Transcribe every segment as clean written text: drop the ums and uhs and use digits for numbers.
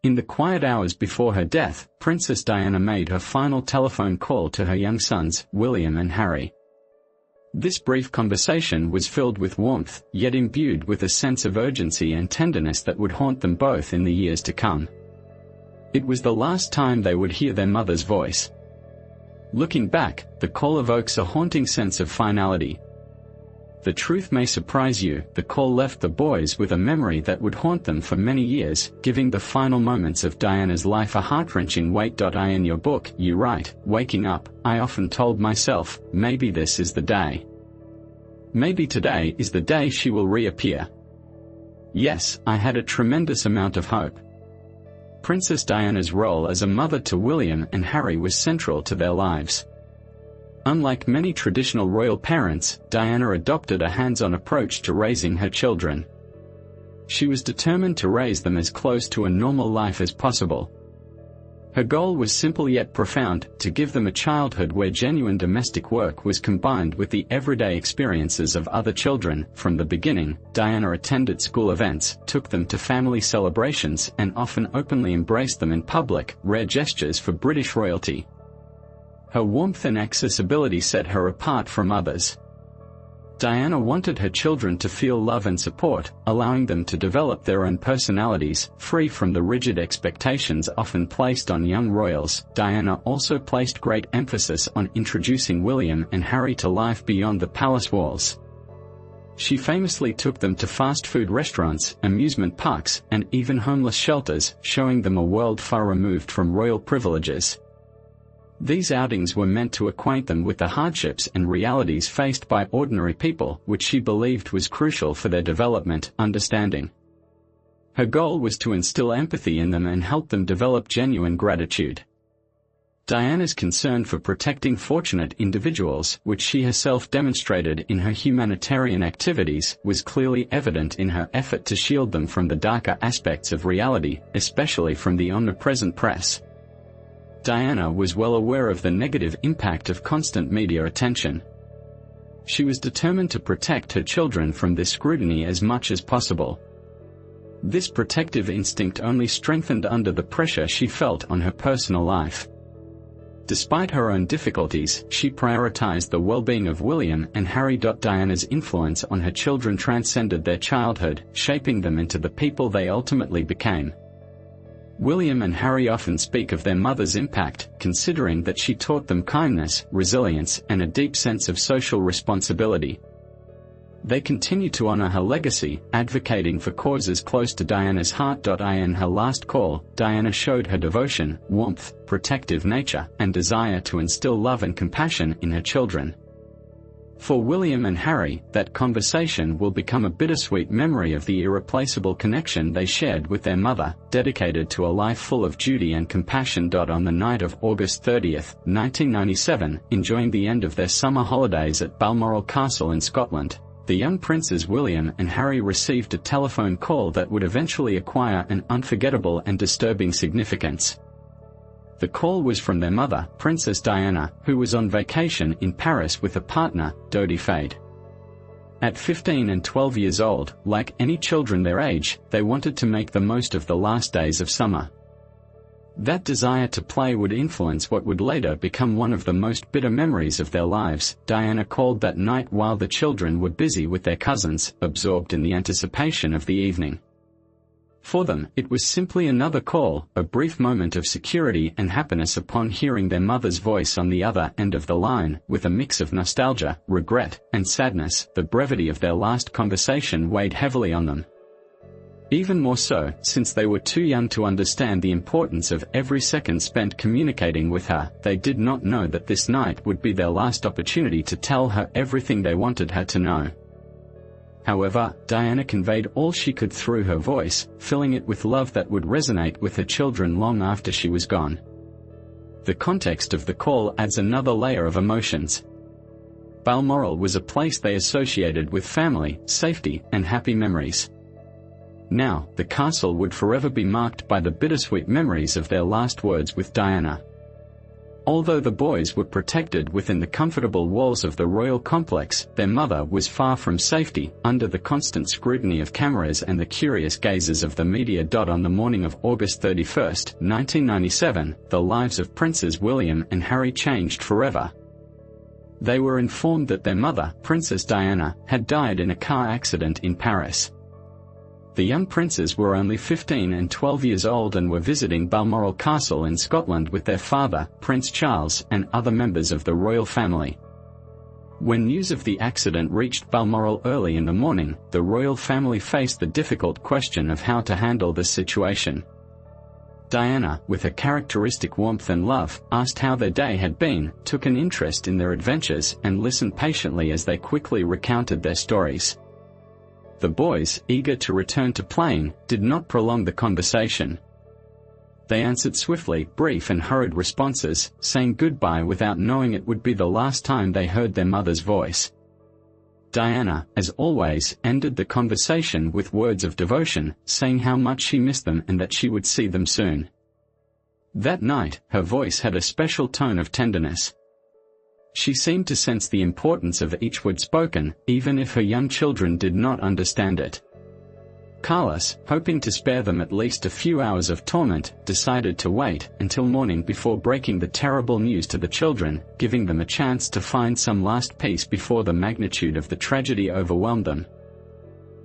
In the quiet hours before her death, Princess Diana made her final telephone call to her young sons, William and Harry. This brief conversation was filled with warmth, yet imbued with a sense of urgency and tenderness that would haunt them both in the years to come. It was the last time they would hear their mother's voice. Looking back, the call evokes a haunting sense of finality. The truth may surprise you, the call left the boys with a memory that would haunt them for many years, giving the final moments of Diana's life a heart-wrenching weight. In your book, you write, "Waking up, I often told myself, maybe this is the day. Maybe today is the day she will reappear. Yes, I had a tremendous amount of hope." Princess Diana's role as a mother to William and Harry was central to their lives. Unlike many traditional royal parents, Diana adopted a hands-on approach to raising her children. She was determined to raise them as close to a normal life as possible. Her goal was simple yet profound, to give them a childhood where genuine domestic work was combined with the everyday experiences of other children. From the beginning, Diana attended school events, took them to family celebrations, and often openly embraced them in public, rare gestures for British royalty. Her warmth and accessibility set her apart from others. Diana wanted her children to feel love and support, allowing them to develop their own personalities, free from the rigid expectations often placed on young royals. Diana also placed great emphasis on introducing William and Harry to life beyond the palace walls. She famously took them to fast food restaurants, amusement parks, and even homeless shelters, showing them a world far removed from royal privileges. These outings were meant to acquaint them with the hardships and realities faced by ordinary people, which she believed was crucial for their development, understanding. Her goal was to instill empathy in them and help them develop genuine gratitude. Diana's concern for protecting fortunate individuals, which she herself demonstrated in her humanitarian activities, was clearly evident in her effort to shield them from the darker aspects of reality, especially from the omnipresent press. Diana was well aware of the negative impact of constant media attention. She was determined to protect her children from this scrutiny as much as possible. This protective instinct only strengthened under the pressure she felt on her personal life. Despite her own difficulties, she prioritized the well-being of William and Harry. Diana's influence on her children transcended their childhood, shaping them into the people they ultimately became. William and Harry often speak of their mother's impact, considering that she taught them kindness, resilience, and a deep sense of social responsibility. They continue to honor her legacy, advocating for causes close to Diana's heart. In her last call, Diana showed her devotion, warmth, protective nature, and desire to instill love and compassion in her children. For William and Harry, that conversation will become a bittersweet memory of the irreplaceable connection they shared with their mother, dedicated to a life full of duty and compassion. On the night of August 30, 1997, enjoying the end of their summer holidays at Balmoral Castle in Scotland, the young princes William and Harry received a telephone call that would eventually acquire an unforgettable and disturbing significance. The call was from their mother, Princess Diana, who was on vacation in Paris with a partner, Dodi Fayed. At 15 and 12 years old, like any children their age, they wanted to make the most of the last days of summer. That desire to play would influence what would later become one of the most bitter memories of their lives. Diana called that night while the children were busy with their cousins, absorbed in the anticipation of the evening. For them, it was simply another call, a brief moment of security and happiness upon hearing their mother's voice on the other end of the line. With a mix of nostalgia, regret, and sadness, the brevity of their last conversation weighed heavily on them. Even more so, since they were too young to understand the importance of every second spent communicating with her. They did not know that this night would be their last opportunity to tell her everything they wanted her to know. However, Diana conveyed all she could through her voice, filling it with love that would resonate with her children long after she was gone. The context of the call adds another layer of emotions. Balmoral was a place they associated with family, safety, and happy memories. Now, the castle would forever be marked by the bittersweet memories of their last words with Diana. Although the boys were protected within the comfortable walls of the royal complex, their mother was far from safety, under the constant scrutiny of cameras and the curious gazes of the media. On the morning of August 31, 1997, the lives of Princes William and Harry changed forever. They were informed that their mother, Princess Diana, had died in a car accident in Paris. The young princes were only 15 and 12 years old and were visiting Balmoral Castle in Scotland with their father, Prince Charles, and other members of the royal family. When news of the accident reached Balmoral early in the morning, the royal family faced the difficult question of how to handle this situation. Diana, with her characteristic warmth and love, asked how their day had been, took an interest in their adventures, and listened patiently as they quickly recounted their stories. The boys, eager to return to playing, did not prolong the conversation. They answered swiftly, brief and hurried responses, saying goodbye without knowing it would be the last time they heard their mother's voice. Diana, as always, ended the conversation with words of devotion, saying how much she missed them and that she would see them soon. That night, her voice had a special tone of tenderness. She seemed to sense the importance of each word spoken, even if her young children did not understand it. Carlos, hoping to spare them at least a few hours of torment, decided to wait until morning before breaking the terrible news to the children, giving them a chance to find some last peace before the magnitude of the tragedy overwhelmed them.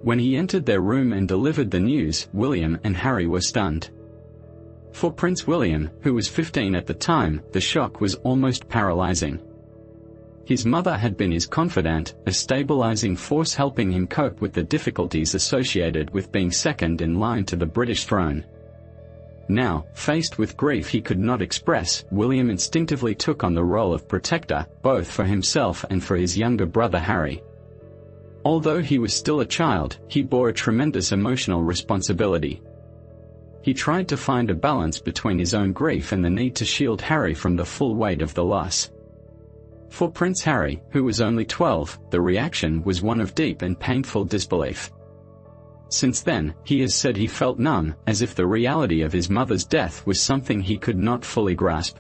When he entered their room and delivered the news, William and Harry were stunned. For Prince William, who was 15 at the time, the shock was almost paralyzing. His mother had been his confidant, a stabilizing force helping him cope with the difficulties associated with being second in line to the British throne. Now, faced with grief he could not express, William instinctively took on the role of protector, both for himself and for his younger brother Harry. Although he was still a child, he bore a tremendous emotional responsibility. He tried to find a balance between his own grief and the need to shield Harry from the full weight of the loss. For Prince Harry, who was only 12, the reaction was one of deep and painful disbelief. Since then, he has said he felt numb, as if the reality of his mother's death was something he could not fully grasp.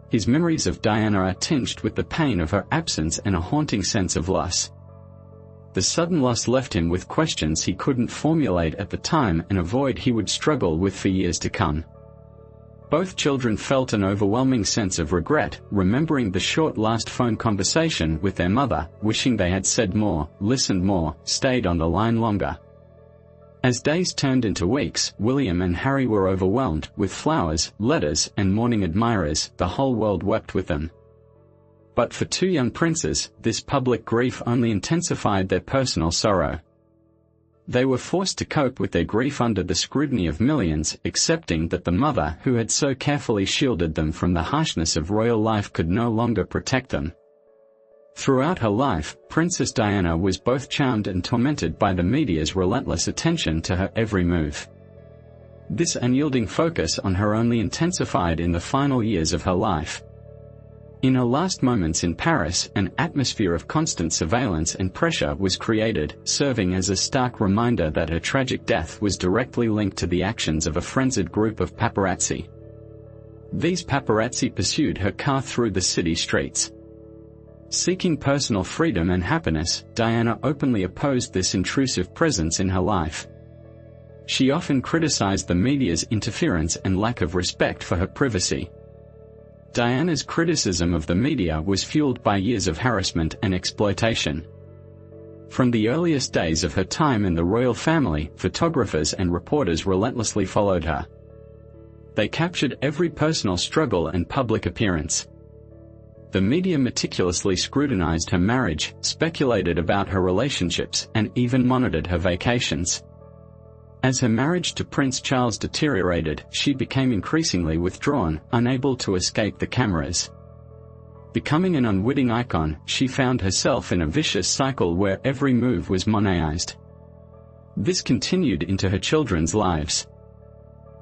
His memories of Diana are tinged with the pain of her absence and a haunting sense of loss. The sudden loss left him with questions he couldn't formulate at the time and a void he would struggle with for years to come. Both children felt an overwhelming sense of regret, remembering the short last phone conversation with their mother, wishing they had said more, listened more, stayed on the line longer. As days turned into weeks, William and Harry were overwhelmed with flowers, letters, and mourning admirers. The whole world wept with them. But for two young princes, this public grief only intensified their personal sorrow. They were forced to cope with their grief under the scrutiny of millions, accepting that the mother who had so carefully shielded them from the harshness of royal life could no longer protect them. Throughout her life, Princess Diana was both charmed and tormented by the media's relentless attention to her every move. This unyielding focus on her only intensified in the final years of her life. In her last moments in Paris, an atmosphere of constant surveillance and pressure was created, serving as a stark reminder that her tragic death was directly linked to the actions of a frenzied group of paparazzi. These paparazzi pursued her car through the city streets. Seeking personal freedom and happiness, Diana openly opposed this intrusive presence in her life. She often criticized the media's interference and lack of respect for her privacy. Diana's criticism of the media was fueled by years of harassment and exploitation. From the earliest days of her time in the royal family, photographers and reporters relentlessly followed her. They captured every personal struggle and public appearance. The media meticulously scrutinized her marriage, speculated about her relationships, and even monitored her vacations. As her marriage to Prince Charles deteriorated, she became increasingly withdrawn, unable to escape the cameras. Becoming an unwitting icon, she found herself in a vicious cycle where every move was monetized. This continued into her children's lives.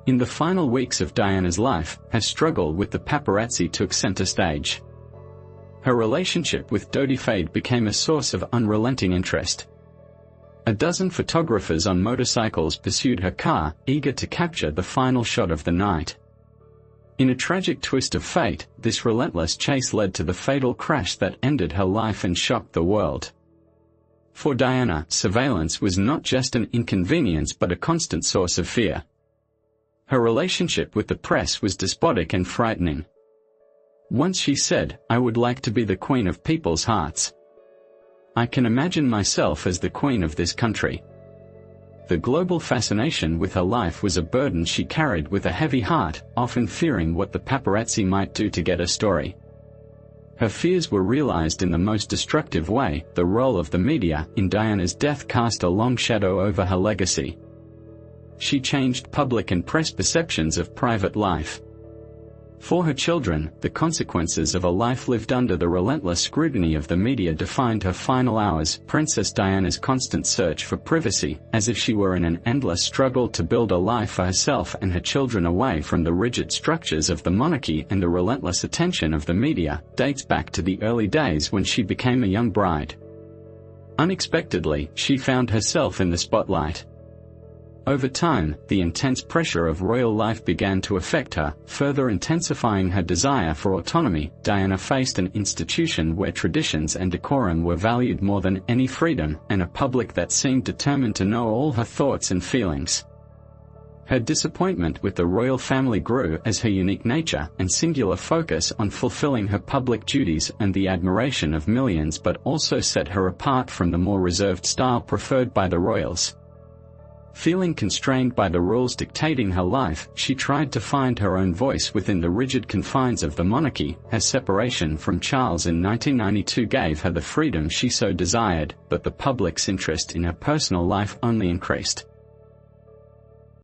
In the final weeks of Diana's life, her struggle with the paparazzi took center stage. Her relationship with Dodi Fayed became a source of unrelenting interest. A dozen photographers on motorcycles pursued her car, eager to capture the final shot of the night. In a tragic twist of fate, this relentless chase led to the fatal crash that ended her life and shocked the world. For Diana, surveillance was not just an inconvenience but a constant source of fear. Her relationship with the press was despotic and frightening. Once she said, "I would like to be the queen of people's hearts. I can imagine myself as the queen of this country." The global fascination with her life was a burden she carried with a heavy heart, often fearing what the paparazzi might do to get her story. Her fears were realized in the most destructive way. The role of the media in Diana's death cast a long shadow over her legacy. She changed public and press perceptions of private life. For her children, the consequences of a life lived under the relentless scrutiny of the media defined her final hours. Princess Diana's constant search for privacy, as if she were in an endless struggle to build a life for herself and her children away from the rigid structures of the monarchy and the relentless attention of the media, dates back to the early days when she became a young bride. Unexpectedly, she found herself in the spotlight. Over time, the intense pressure of royal life began to affect her, further intensifying her desire for autonomy. Diana faced an institution where traditions and decorum were valued more than any freedom, and a public that seemed determined to know all her thoughts and feelings. Her disappointment with the royal family grew as her unique nature and singular focus on fulfilling her public duties earned the admiration of millions but also set her apart from the more reserved style preferred by the royals. Feeling constrained by the rules dictating her life, she tried to find her own voice within the rigid confines of the monarchy. Her separation from Charles in 1992 gave her the freedom she so desired, but the public's interest in her personal life only increased.